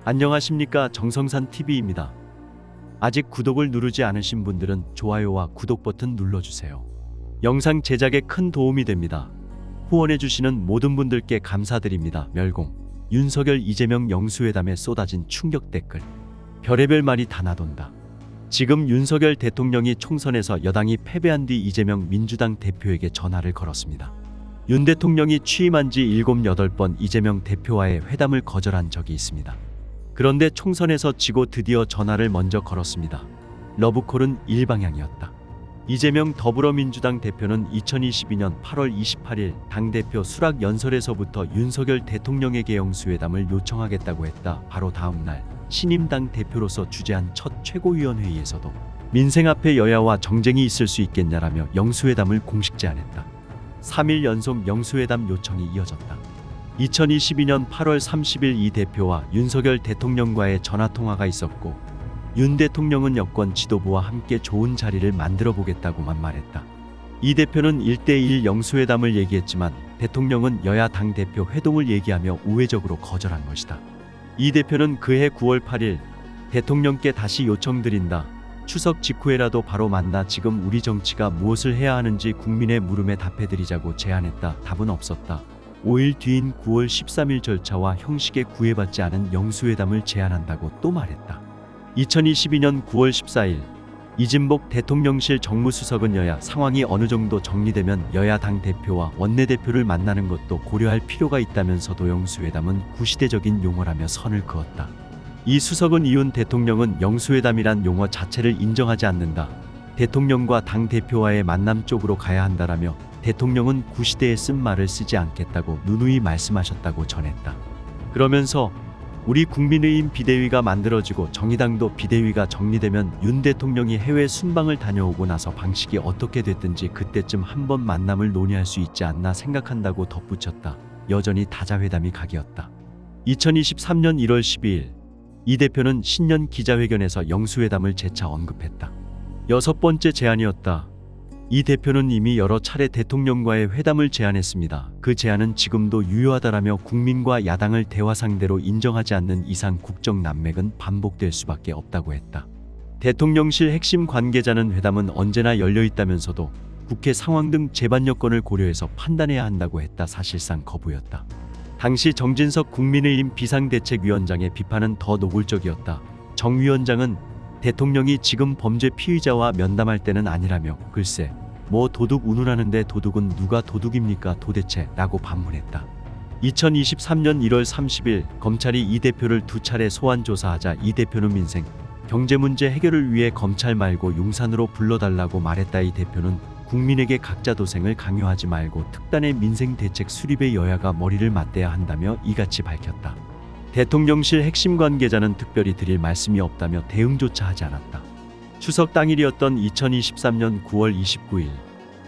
안녕하십니까, 정성산 TV입니다. 아직 구독을 누르지 않으신 분들은 좋아요와 구독 버튼 눌러주세요. 영상 제작에 큰 도움이 됩니다. 후원해주시는 모든 분들께 감사드립니다. 멸공, 윤석열 이재명 영수회담에 쏟아진 충격 댓글. 별의별 말이 다 나돈다. 지금 윤석열 대통령이 총선에서 여당이 패배한 뒤 이재명 민주당 대표에게 전화를 걸었습니다. 윤 대통령이 취임한 지 7, 8번 이재명 대표와의 회담을 거절한 적이 있습니다. 그런데 총선에서 지고 드디어 전화를 먼저 걸었습니다. 러브콜은 일방향이었다. 이재명 더불어민주당 대표는 2022년 8월 28일 당대표 수락 연설에서부터 윤석열 대통령에게 영수회담을 요청하겠다고 했다. 바로 다음 날 신임당 대표로서 주재한 첫 최고위원회의에서도 민생 앞에 여야와 정쟁이 있을 수 있겠냐라며 영수회담을 공식 제안했다. 3일 연속 영수회담 요청이 이어졌다. 2022년 8월 30일 이 대표와 윤석열 대통령과의 전화통화가 있었고 윤 대통령은 여권 지도부와 함께 좋은 자리를 만들어 보겠다고만 말했다. 이 대표는 1대1 영수회담을 얘기했지만 대통령은 여야 당대표 회동을 얘기하며 우회적으로 거절한 것이다. 이 대표는 그해 9월 8일 대통령께 다시 요청드린다. 추석 직후에라도 바로 만나 지금 우리 정치가 무엇을 해야 하는지 국민의 물음에 답해드리자고 제안했다. 답은 없었다. 5일 뒤인 9월 13일 절차와 형식에 구애받지 않은 영수회담을 제안한다고 또 말했다. 2022년 9월 14일 이진복 대통령실 정무수석은 여야 상황이 어느 정도 정리되면 여야 당대표와 원내대표를 만나는 것도 고려할 필요가 있다면서도 영수회담은 구시대적인 용어라며 선을 그었다. 이 수석은 이윤 대통령은 영수회담이란 용어 자체를 인정하지 않는다. 대통령과 당대표와의 만남 쪽으로 가야 한다라며 대통령은 구시대에 쓴 말을 쓰지 않겠다고 누누이 말씀하셨다고 전했다. 그러면서 우리 국민의힘 비대위가 만들어지고 정의당도 비대위가 정리되면 윤 대통령이 해외 순방을 다녀오고 나서 방식이 어떻게 됐든지 그때쯤 한번 만남을 논의할 수 있지 않나 생각한다고 덧붙였다. 여전히 다자회담이 각이었다. 2023년 1월 12일 이 대표는 신년 기자회견에서 영수회담을 재차 언급했다. 6번째 제안이었다. 이 대표는 이미 여러 차례 대통령과의 회담을 제안했습니다. 그 제안은 지금도 유효하다라며 국민과 야당을 대화 상대로 인정하지 않는 이상 국정 난맥은 반복될 수밖에 없다고 했다. 대통령실 핵심 관계자는 회담은 언제나 열려 있다면서도 국회 상황 등 재반 여건을 고려해서 판단해야 한다고 했다. 사실상 거부였다. 당시 정진석 국민의힘 비상대책위원장의 비판은 더 노골적이었다. 정 위원장은 대통령이 지금 범죄 피의자와 면담할 때는 아니라며 글쎄 뭐 도둑 운운하는데 도둑은 누가 도둑입니까 도대체 라고 반문했다. 2023년 1월 30일 검찰이 이 대표를 2차례 소환 조사하자 이 대표는 민생, 경제 문제 해결을 위해 검찰 말고 용산으로 불러달라고 말했다. 이 대표는 국민에게 각자 도생을 강요하지 말고 특단의 민생 대책 수립에 여야가 머리를 맞대야 한다며 이같이 밝혔다. 대통령실 핵심 관계자는 특별히 드릴 말씀이 없다며 대응조차 하지 않았다. 추석 당일이었던 2023년 9월 29일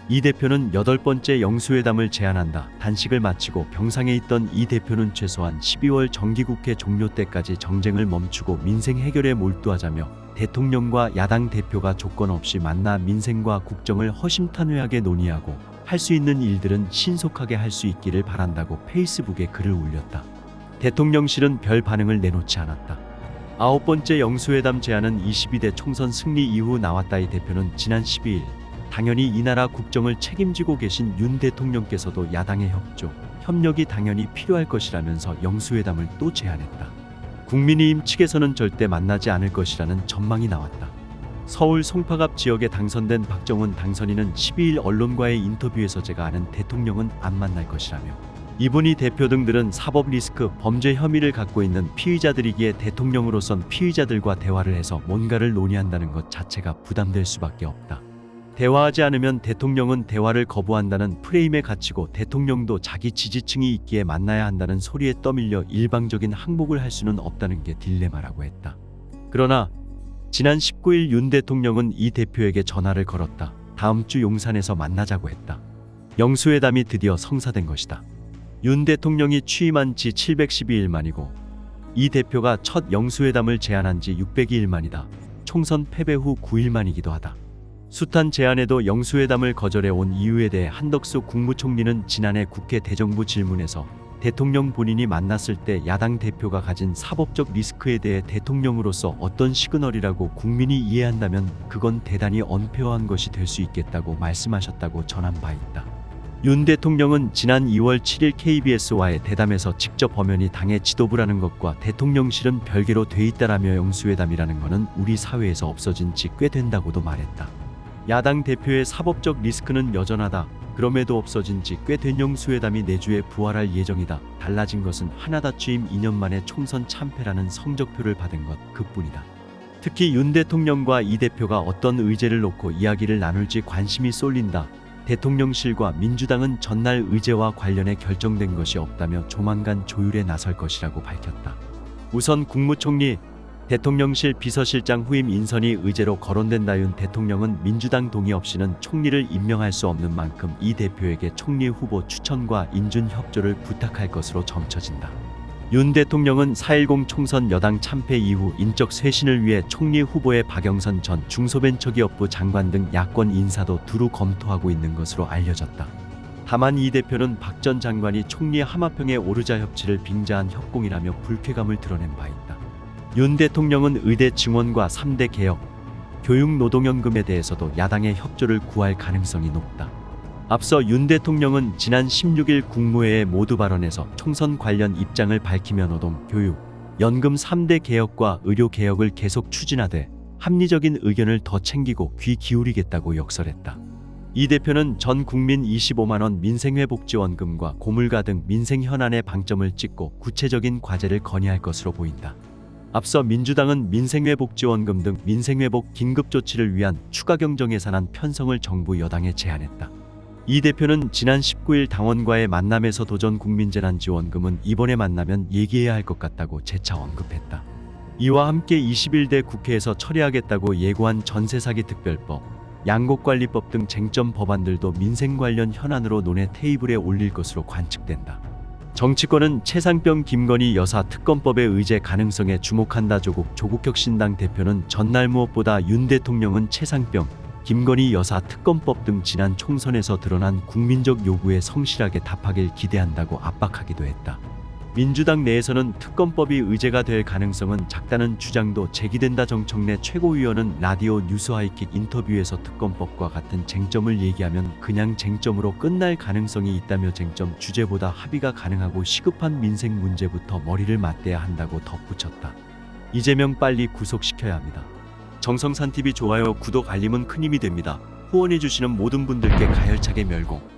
이 대표는 8번째 영수회담을 제안한다. 단식을 마치고 병상에 있던 이 대표는 최소한 12월 정기국회 종료 때까지 정쟁을 멈추고 민생 해결에 몰두하자며 대통령과 야당 대표가 조건 없이 만나 민생과 국정을 허심탄회하게 논의하고 할 수 있는 일들은 신속하게 할 수 있기를 바란다고 페이스북에 글을 올렸다. 대통령실은 별 반응을 내놓지 않았다. 9번째 영수회담 제안은 22대 총선 승리 이후 나왔다. 이 대표는 지난 12일 당연히 이 나라 국정을 책임지고 계신 윤 대통령께서도 야당의 협조, 협력이 당연히 필요할 것이라면서 영수회담을 또 제안했다. 국민의힘 측에서는 절대 만나지 않을 것이라는 전망이 나왔다. 서울 송파갑 지역에 당선된 박정훈 당선인은 12일 언론과의 인터뷰에서 제가 아는 대통령은 안 만날 것이라며 이분이 대표 등들은 사법 리스크, 범죄 혐의를 갖고 있는 피의자들이기에 대통령으로선 피의자들과 대화를 해서 뭔가를 논의한다는 것 자체가 부담될 수밖에 없다. 대화하지 않으면 대통령은 대화를 거부한다는 프레임에 갇히고 대통령도 자기 지지층이 있기에 만나야 한다는 소리에 떠밀려 일방적인 항복을 할 수는 없다는 게 딜레마라고 했다. 그러나 지난 19일 윤 대통령은 이 대표에게 전화를 걸었다. 다음 주 용산에서 만나자고 했다. 영수회담이 드디어 성사된 것이다. 윤 대통령이 취임한 지 712일 만이고 이 대표가 첫 영수회담을 제안한 지 602일 만이다. 총선 패배 후 9일 만이기도 하다. 숱한 제안에도 영수회담을 거절해 온 이유에 대해 한덕수 국무총리는 지난해 국회 대정부 질문에서 대통령 본인이 만났을 때 야당 대표가 가진 사법적 리스크에 대해 대통령으로서 어떤 시그널이라고 국민이 이해한다면 그건 대단히 언페어한 것이 될 수 있겠다고 말씀하셨다고 전한 바 있다. 윤 대통령은 지난 2월 7일 KBS와의 대담에서 직접 엄연히 당의 지도부라는 것과 대통령실은 별개로 돼 있다라며 영수회담이라는 것은 우리 사회에서 없어진 지 꽤 된다고도 말했다. 야당 대표의 사법적 리스크는 여전하다. 그럼에도 없어진 지 꽤 된 영수회담이 내주에 부활할 예정이다. 달라진 것은 하나다. 취임 2년 만에 총선 참패라는 성적표를 받은 것 그뿐이다. 특히 윤 대통령과 이 대표가 어떤 의제를 놓고 이야기를 나눌지 관심이 쏠린다. 대통령실과 민주당은 전날 의제와 관련해 결정된 것이 없다며 조만간 조율에 나설 것이라고 밝혔다. 우선 국무총리, 대통령실 비서실장 후임 인선이 의제로 거론된다. 윤 대통령은 민주당 동의 없이는 총리를 임명할 수 없는 만큼 이 대표에게 총리 후보 추천과 인준 협조를 부탁할 것으로 점쳐진다. 윤 대통령은 4.10 총선 여당 참패 이후 인적 쇄신을 위해 총리 후보의 박영선 전 중소벤처기업부 장관 등 야권 인사도 두루 검토하고 있는 것으로 알려졌다. 다만 이 대표는 박 전 장관이 총리 하마평에 오르자 협치를 빙자한 협공이라며 불쾌감을 드러낸 바 있다. 윤 대통령은 의대 증원과 3대 개혁, 교육 노동연금에 대해서도 야당의 협조를 구할 가능성이 높다. 앞서 윤 대통령은 지난 16일 국무회의 모두 발언에서 총선 관련 입장을 밝히며 노동, 교육, 연금 3대 개혁과 의료 개혁을 계속 추진하되 합리적인 의견을 더 챙기고 귀 기울이겠다고 역설했다. 이 대표는 전 국민 25만 원 민생회복지원금과 고물가 등 민생 현안에 방점을 찍고 구체적인 과제를 건의할 것으로 보인다. 앞서 민주당은 민생회복지원금 등 민생회복 긴급조치를 위한 추가 경정 예산안 편성을 정부 여당에 제안했다. 이 대표는 지난 19일 당원과의 만남에서 도전 국민재난지원금은 이번에 만나면 얘기해야 할 것 같다고 재차 언급했다. 이와 함께 21대 국회에서 처리하겠다고 예고한 전세사기 특별법, 양곡관리법 등 쟁점 법안들도 민생 관련 현안으로 논의 테이블에 올릴 것으로 관측된다. 정치권은 최상병 김건희 여사 특검법의 의제 가능성에 주목한다. 조국혁신당 대표는 전날 무엇보다 윤 대통령은 최상병 김건희 여사 특검법 등 지난 총선에서 드러난 국민적 요구에 성실하게 답하길 기대한다고 압박하기도 했다. 민주당 내에서는 특검법이 의제가 될 가능성은 작다는 주장도 제기된다. 정청래 최고위원은 라디오 뉴스 하이킥 인터뷰에서 특검법과 같은 쟁점을 얘기하면 그냥 쟁점으로 끝날 가능성이 있다며 쟁점 주제보다 합의가 가능하고 시급한 민생 문제부터 머리를 맞대야 한다고 덧붙였다. 이재명 빨리 구속시켜야 합니다. 정성산TV 좋아요, 구독, 알림은 큰 힘이 됩니다. 후원해주시는 모든 분들께 가열차게 멸공.